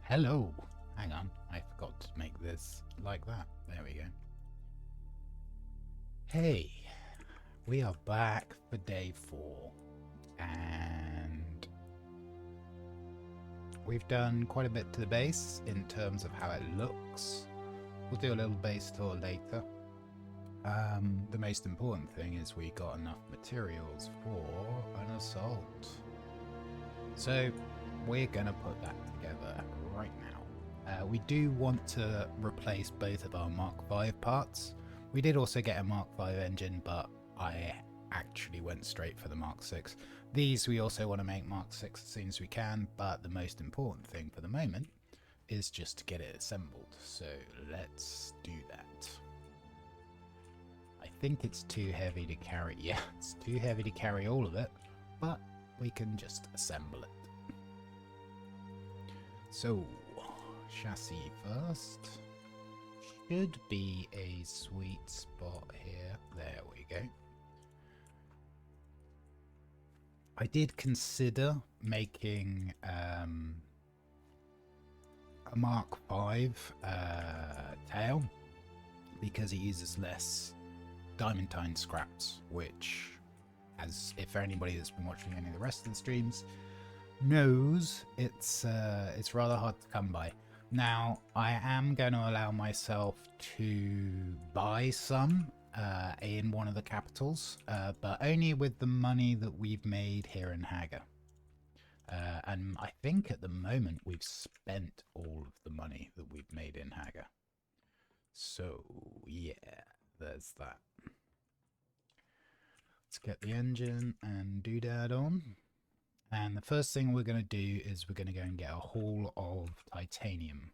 Hello. Hang on, I forgot to make this like that. There we go. Hey, we are back for day 4, and we've done quite a bit to the base in terms of how it looks. We'll do a little base tour later. The most important thing is we got enough materials for an assault. So we're going to put that together right now. We do want to replace both of our Mark V parts. We did also get a Mark V engine, but I actually went straight for the Mark VI. These we also want to make Mark VI as soon as we can, but the most important thing for the moment is just to get it assembled. So let's do that. I think it's too heavy to carry. Yeah, it's too heavy to carry all of it, but we can just assemble it. So, chassis first. Should be a sweet spot here. There we go. I did consider making a Mark V tail because it uses less diamantine scraps, which, as if anybody that's been watching any of the rest of the streams knows, it's rather hard to come by. Now, I am going to allow myself to buy some in one of the capitals, but only with the money that we've made here in Hagga. And I think at the moment we've spent all of the money that we've made in Hagga. So, yeah, there's that. Let's get the engine and doodad on. And the first thing we're going to do is we're going to go and get a haul of titanium.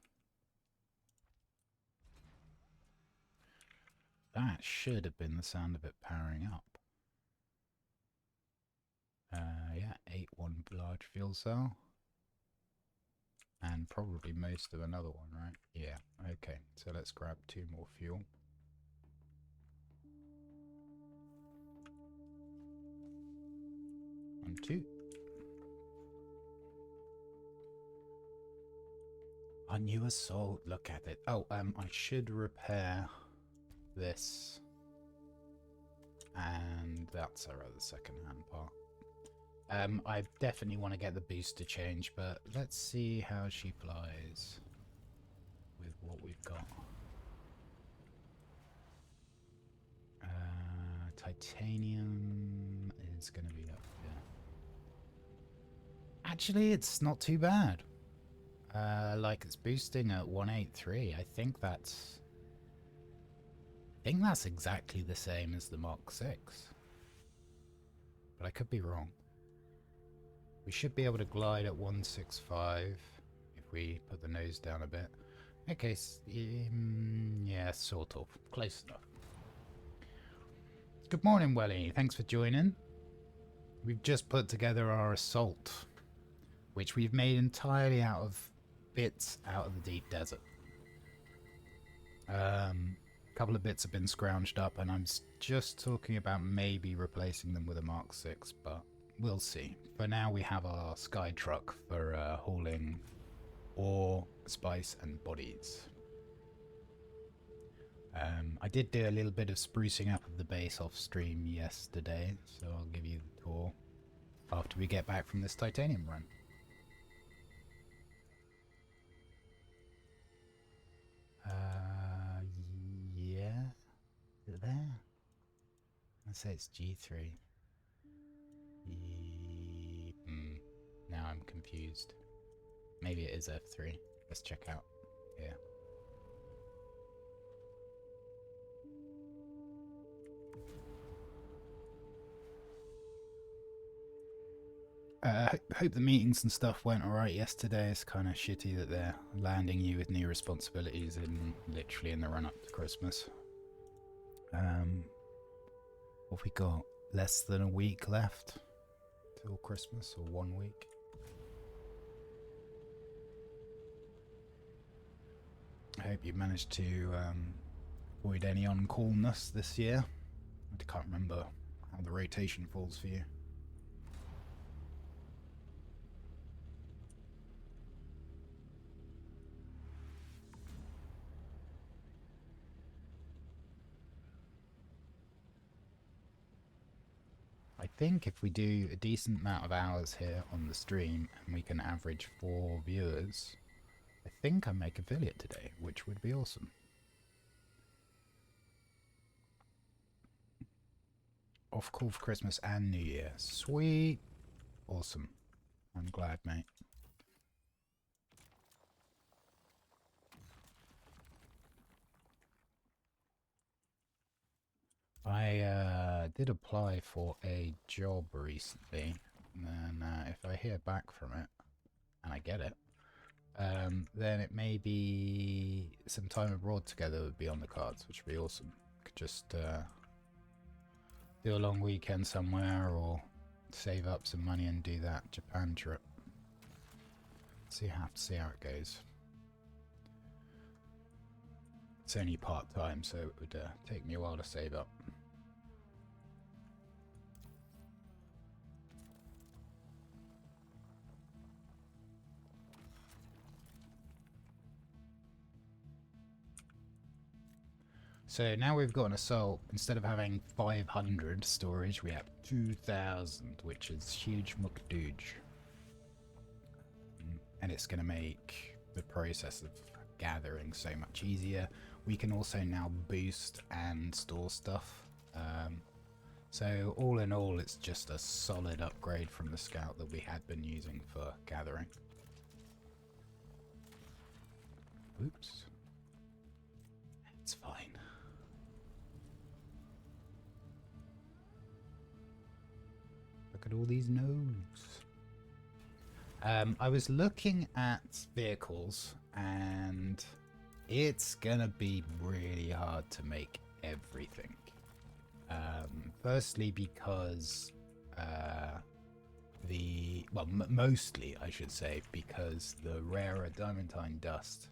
That should have been the sound of it powering up. Yeah, 8-1 large fuel cell. And probably most of another one, right? Yeah, okay. So let's grab 2 more fuel. And 2. Our new assault, look at it. Oh, I should repair this. And that's our other second-hand part. I definitely want to get the booster change, but let's see how she flies with what we've got. Titanium is going to be up here. Actually, it's not too bad. Like it's boosting at 183. I think that's exactly the same as the Mark VI. But I could be wrong. We should be able to glide at 165 if we put the nose down a bit. Okay, yeah, sort of. Close enough. Good morning, Welly. Thanks for joining. We've just put together our assault, which we've made entirely out of bits out of the deep desert. A couple of bits have been scrounged up, and I'm just talking about maybe replacing them with a Mark VI, but we'll see. For now, we have our sky truck for hauling ore, spice, and bodies. I did do a little bit of sprucing up of the base off stream yesterday, so I'll give you the tour after we get back from this titanium run. Yeah, is it there? Let's say it's G3. Now I'm confused. Maybe it is F3. Let's check out. Yeah. Hope the meetings and stuff went alright yesterday. It's kind of shitty that they're landing you with new responsibilities literally in the run up to Christmas. What have we got? Less than a week left till Christmas, or 1 week. I hope you managed to avoid any on-callness this year. I can't remember how the rotation falls for you. think if we do a decent amount of hours here on the stream and we can average 4 viewers, I think I make affiliate today, which would be awesome. Off call for Christmas and New Year. Sweet. Awesome. I'm glad, mate. I did apply for a job recently, and then if I hear back from it, and I get it, then it may be some time abroad together would be on the cards, which would be awesome. Could just do a long weekend somewhere, or save up some money and do that Japan trip. Have to see how it goes. It's only part-time, so it would take me a while to save up. So now we've got an assault. Instead of having 500 storage, we have 2,000, which is huge mukdooge. And it's going to make the process of gathering so much easier. We can also now boost and store stuff. So all in all, it's just a solid upgrade from the scout that we had been using for gathering. Oops. It's fine. Look at all these nodes. I was looking at vehicles, and it's gonna be really hard to make everything. Firstly, because mostly I should say, because the rarer diamantine dust,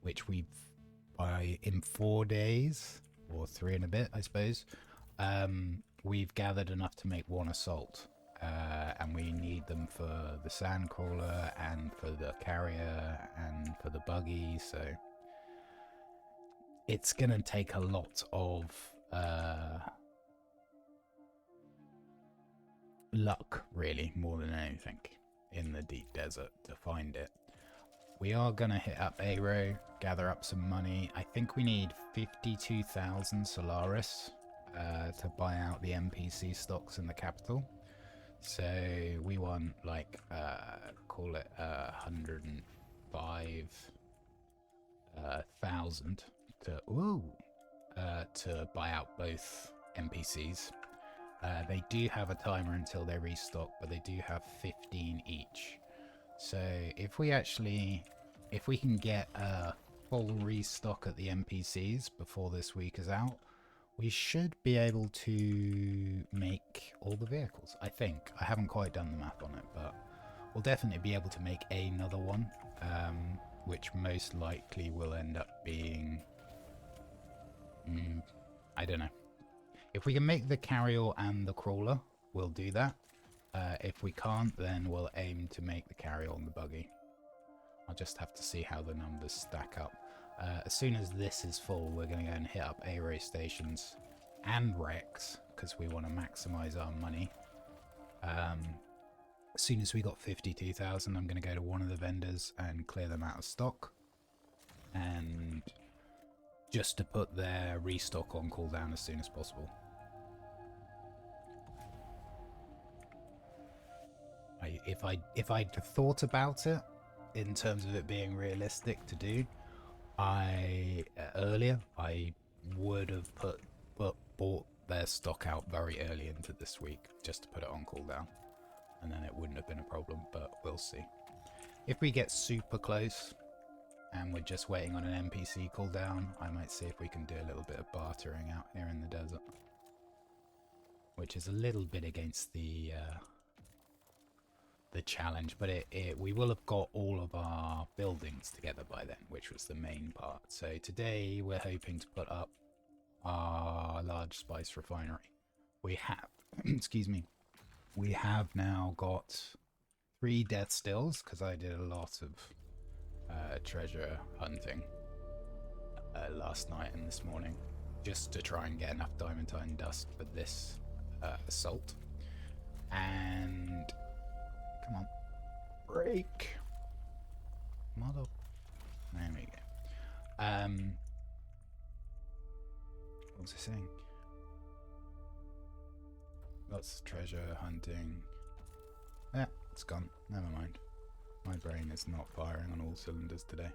which we've in 4 days or 3 and a bit, I suppose, we've gathered enough to make 1 assault. And we need them for the sand crawler and for the carrier and for the buggy, so it's gonna take a lot of luck, really, more than anything, in the deep desert to find it. We are gonna hit up Aero, gather up some money. I think we need 52,000 Solaris to buy out the NPC stocks in the capital. So we want, like, call it 105,000 to buy out both NPCs. They do have a timer until they restock, but they do have 15 each. So if we can get a full restock at the NPCs before this week is out, we should be able to make all the vehicles, I think. I haven't quite done the math on it, but we'll definitely be able to make another one, which most likely will end up being... I don't know. If we can make the carrier and the crawler, we'll do that. If we can't, then we'll aim to make the carrier and the buggy. I'll just have to see how the numbers stack up. As soon as this is full, we're going to go and hit up aero stations and wrecks, because we want to maximize our money. As soon as we got 52,000, I'm going to go to one of the vendors and clear them out of stock. And just to put their restock on cooldown as soon as possible. If I'd thought about it in terms of it being realistic to do, earlier I would have bought their stock out very early into this week just to put it on cooldown, and then it wouldn't have been a problem, but we'll see. If we get super close and we're just waiting on an NPC cooldown, I might see if we can do a little bit of bartering out here in the desert, which is a little bit against the challenge, but we will have got all of our buildings together by then, which was the main part. So today we're hoping to put up our large spice refinery. We have excuse me, we have now got 3 death stills, because I did a lot of treasure hunting last night and this morning, just to try and get enough diamantine dust for this assault. And come on, break, mother. There we go. What was I saying? Lots of treasure hunting. Yeah, it's gone. Never mind. My brain is not firing on all cylinders today.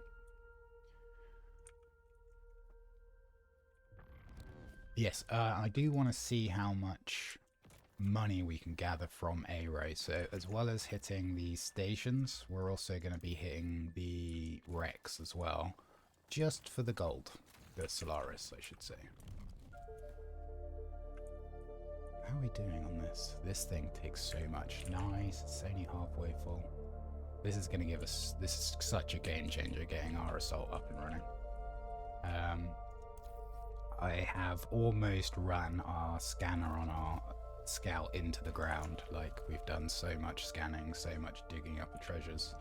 Yes, I do want to see how much money we can gather from A-Ray. So as well as hitting the stations, we're also going to be hitting the wrecks as well. Just for the gold. The Solaris, I should say. How are we doing on this? This thing takes so much. Nice, it's only halfway full. This is going to give us... This is such a game changer, getting our assault up and running. I have almost run our scanner on our scout into the ground. Like, we've done so much scanning, so much digging up the treasures,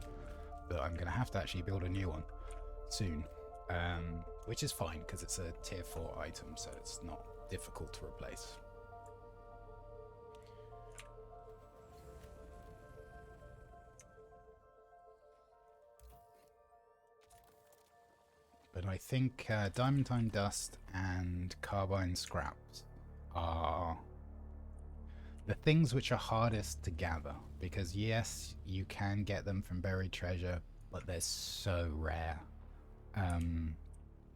that I'm going to have to actually build a new one soon. Which is fine, because it's a tier 4 item, so it's not difficult to replace. But I think Diamantine Dust and Carbine Scraps are the things which are hardest to gather. Because yes, you can get them from buried treasure, but they're so rare.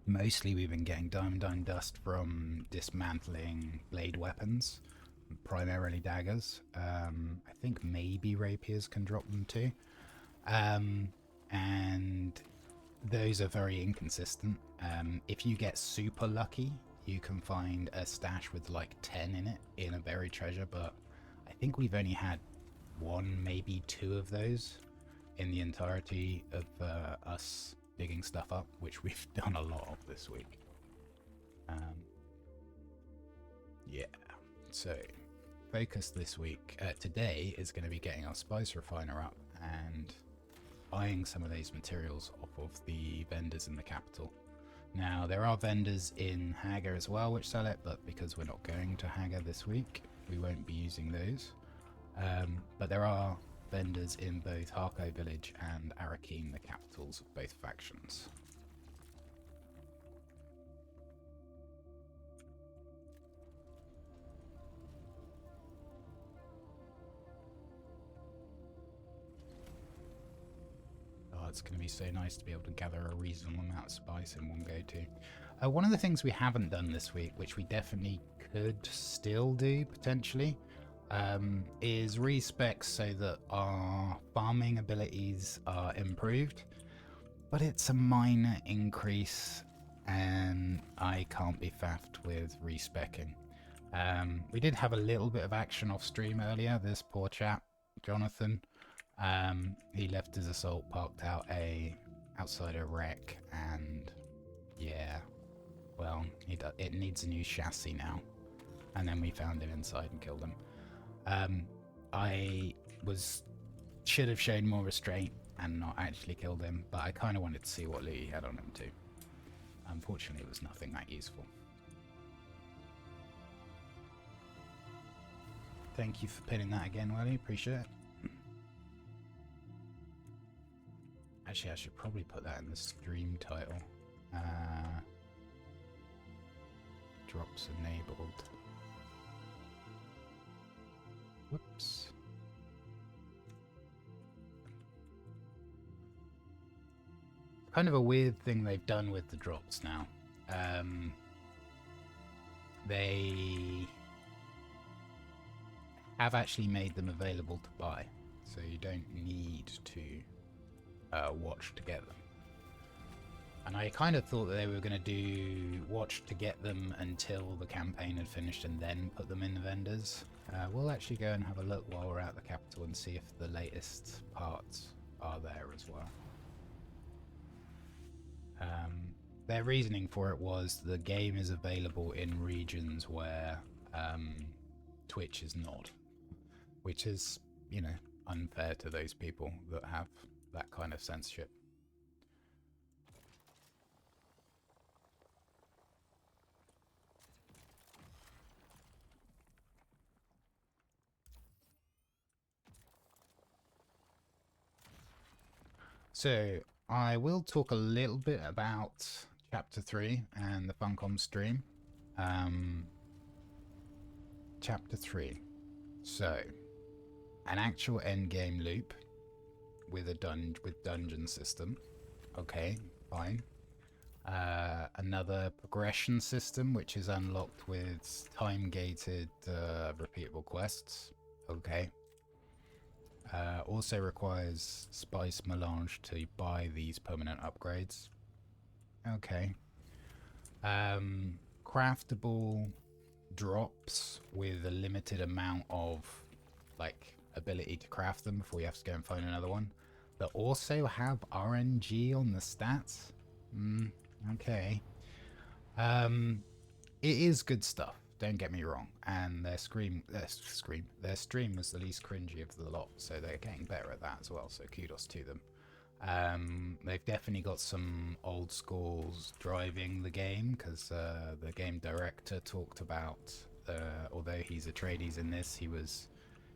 Mostly we've been getting Diamantine Dust from dismantling blade weapons, primarily daggers. I think maybe rapiers can drop them too. And those are very inconsistent. If you get super lucky, you can find a stash with like 10 in it in a buried treasure, but I think we've only had 1, maybe 2 of those in the entirety of us digging stuff up, which we've done a lot of this week. Yeah, so focus this week, today is going to be getting our spice refiner up and buying some of these materials off of the vendors in the capital. Now, there are vendors in Hagga as well which sell it, but because we're not going to Hagga this week, we won't be using those. But there are vendors in both Harko Village and Arakeen, the capitals of both factions. It's going to be so nice to be able to gather a reasonable amount of spice in one go too. One of the things we haven't done this week, which we definitely could still do potentially, is respec so that our farming abilities are improved. But it's a minor increase and I can't be faffed with respecking. We did have a little bit of action off stream earlier. This poor chap, Jonathan, he left his assault parked out outside a wreck, and yeah, well, it needs a new chassis now. And then we found him inside and killed him. I should have shown more restraint and not actually killed him, but I kind of wanted to see what loot he had on him too. Unfortunately, it was nothing that useful. Thank you for pinning that again, Welly. Appreciate it. Actually, I should probably put that in the stream title. Drops enabled. Whoops. Kind of a weird thing they've done with the drops now. They have actually made them available to buy, so you don't need to watch to get them. And I kind of thought that they were going to do watch to get them until the campaign had finished and then put them in the vendors. We'll actually go and have a look while we're at the capital and see if the latest parts are there as well. Their reasoning for it was the game is available in regions where Twitch is not, which is, you know, unfair to those people that have that kind of censorship. So I will talk a little bit about Chapter 3 and the Funcom stream. Chapter 3. So, an actual endgame loop with a dungeon system. Okay, fine. Another progression system, which is unlocked with time-gated repeatable quests. Okay. Also requires Spice Melange to buy these permanent upgrades. Okay. Craftable drops with a limited amount of like ability to craft them before you have to go and find another one. That also have RNG on the stats. Okay. It is good stuff. Don't get me wrong. And their stream was the least cringy of the lot, so they're getting better at that as well. So kudos to them. They've definitely got some old schools driving the game, because the game director talked about, although he's a tradies in this,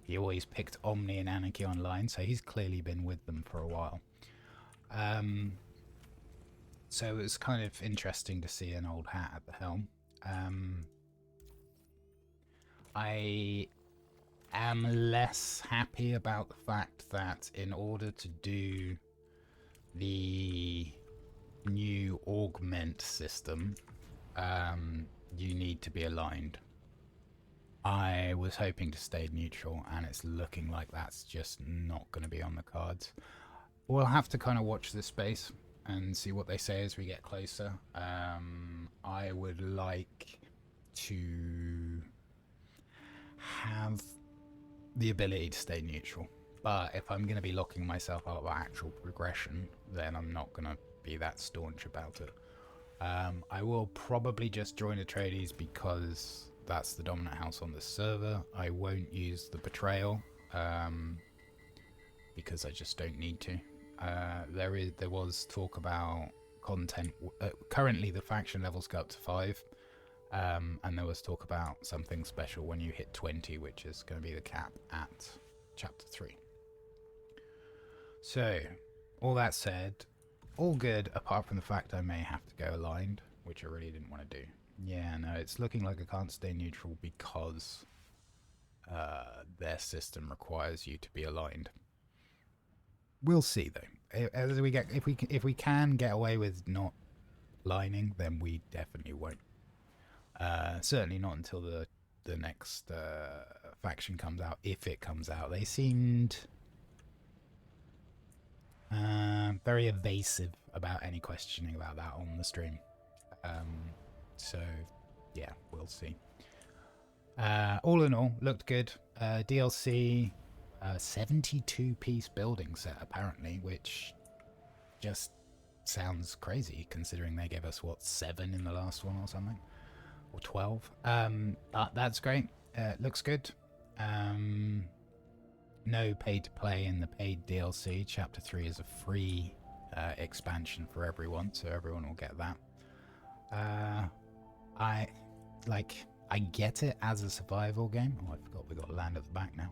he always picked Omni and Anarchy Online, so he's clearly been with them for a while. So it was kind of interesting to see an old hat at the helm. I am less happy about the fact that in order to do the new augment system, you need to be aligned. I was hoping to stay neutral, and it's looking like that's just not going to be on the cards. We'll have to kind of watch this space and see what they say as we get closer. I would like to have the ability to stay neutral, but if I'm going to be locking myself out of actual progression, then I'm not going to be that staunch about it. I will probably just join the tradies because that's the dominant house on this server. I won't use the betrayal because I just don't need to. There was talk about content. Currently the faction levels go up to 5, and there was talk about something special when you hit 20, which is going to be the cap at chapter 3. So all that said, all good apart from the fact I may have to go aligned, which I really didn't want to do. Yeah, no, it's looking like I can't stay neutral because their system requires you to be aligned. We'll see though. As we get, if we can get away with not lining, then we definitely won't. Certainly not until the next faction comes out, if it comes out. They seemed very evasive about any questioning about that on the stream. So yeah, we'll see. All in all, looked good. DLC, 72-piece building set apparently, which just sounds crazy considering they gave us what, 7 in the last one or something, or 12. That's great. Looks good. No paid to play in the paid DLC. Chapter 3 is a free expansion for everyone, so everyone will get that. I get it as a survival game. Oh, I forgot we got land at the back now.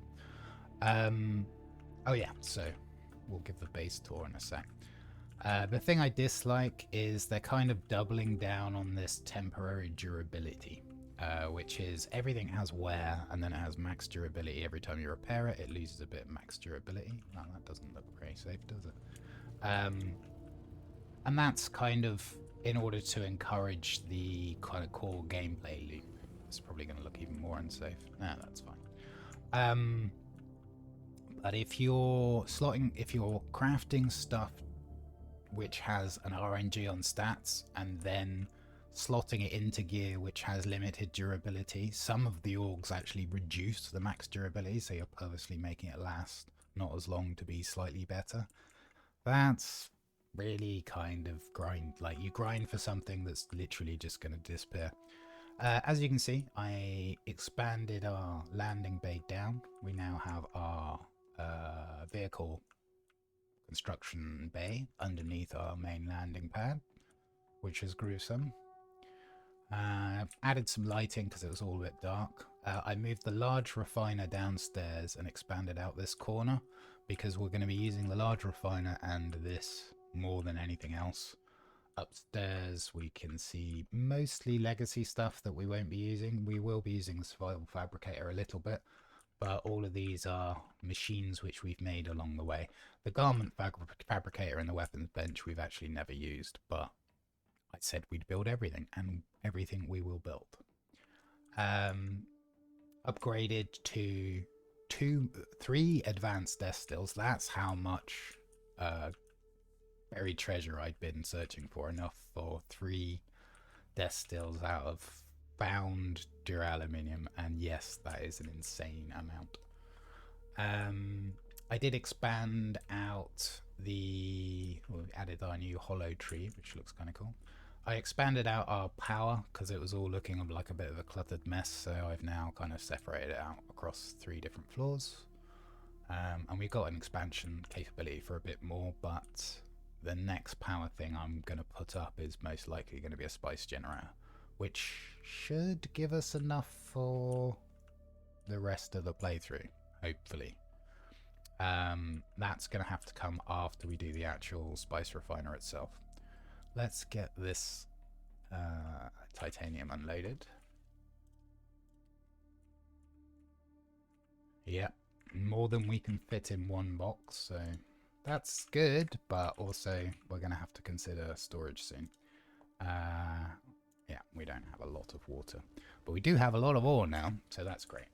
Oh yeah, so we'll give the base tour in a sec. The thing I dislike is they're kind of doubling down on this temporary durability, which is everything has wear and then it has max durability. Every time you repair it, it loses a bit of max durability. No, that doesn't look very safe, does it? And that's kind of in order to encourage the kind of core gameplay loop. It's probably going to look even more unsafe. No, that's fine. But if you're crafting stuff which has an RNG on stats and then slotting it into gear which has limited durability, some of the orgs actually reduce the max durability, so you're purposely making it last not as long to be slightly better. That's really kind of grind, like you grind for something that's literally just going to disappear. As you can see, I expanded our landing bay down. We now have our vehicle construction bay underneath our main landing pad, which is gruesome. Added some lighting because it was all a bit dark. I moved the large refiner downstairs and expanded out this corner because we're going to be using the large refiner and this more than anything else. Upstairs we can see mostly legacy stuff that we won't be using. We will be using the survival fabricator a little bit, but all of these are machines which we've made along the way. The garment fabricator and the weapons bench we've actually never used, but I said we'd build everything, and everything we will build. Upgraded to 3 advanced death stills. That's how much buried treasure I'd been searching for. Enough for 3 death stills out of found duraluminium, and yes, that is an insane amount. I did expand out we added our new hollow tree, which looks kind of cool. I expanded out our power because it was all looking like a bit of a cluttered mess, so I've now kind of separated it out across 3 different floors. And we've got an expansion capability for a bit more, but the next power thing I'm going to put up is most likely going to be a spice generator, which should give us enough for the rest of the playthrough, hopefully. That's going to have to come after we do the actual spice refiner itself. Let's get this titanium unloaded. Yep, more than we can fit in one box, so that's good, but also we're going to have to consider storage soon. Yeah, we don't have a lot of water, but we do have a lot of ore now, so that's great.